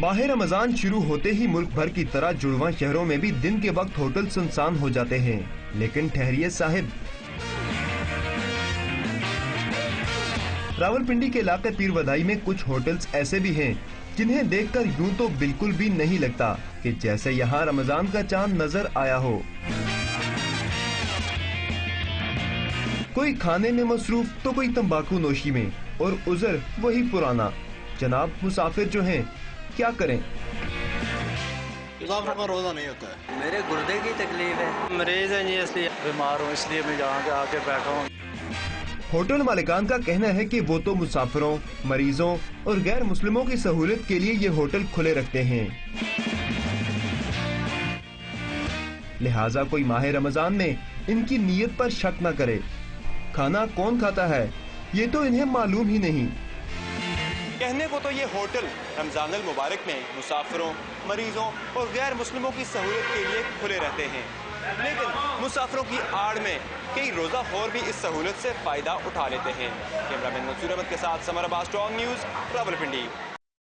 माह रमजान शुरू होते ही मुल्क भर की तरह जुड़वां शहरों में भी दिन के वक्त होटल सुनसान हो जाते हैं। लेकिन ठहरिए साहिब, रावलपिंडी के इलाके पीर वदाई में कुछ होटल्स ऐसे भी हैं जिन्हें देखकर यूं तो बिल्कुल भी नहीं लगता कि जैसे यहाँ रमजान का चांद नजर आया हो। कोई खाने में मसरूफ तो कोई तंबाकू नोशी में, और उज़र वही पुराना। जनाब, मुसाफिर जो हैं क्या करें? मुसाफिर का रोजा नहीं होता है। मेरे गुर्दे की तकलीफ है, मरीज है जी, इसलिए बीमार हूँ, इसलिए मैं यहाँ के आके बैठा हूँ। होटल मालिकान का कहना है कि वो तो मुसाफिरों, मरीजों और गैर मुस्लिमों की सहूलियत के लिए ये होटल खुले रखते हैं, लिहाजा कोई माह रमजान में इनकी नीयत पर शक न करे। खाना कौन खाता है ये तो इन्हें मालूम ही नहीं। कहने को तो ये होटल रमजान अल मुबारक में मुसाफिरों, मरीजों और गैर मुस्लिमों की सहूलियत के लिए खुले रहते हैं, लेकिन मुसाफिरों की आड़ में कई रोजा खौर भी इस सहूलत से फायदा उठा लेते हैं। कैमरामैन मंसूर अहमद के साथ summer Abbas, strong news, Rawalpindi.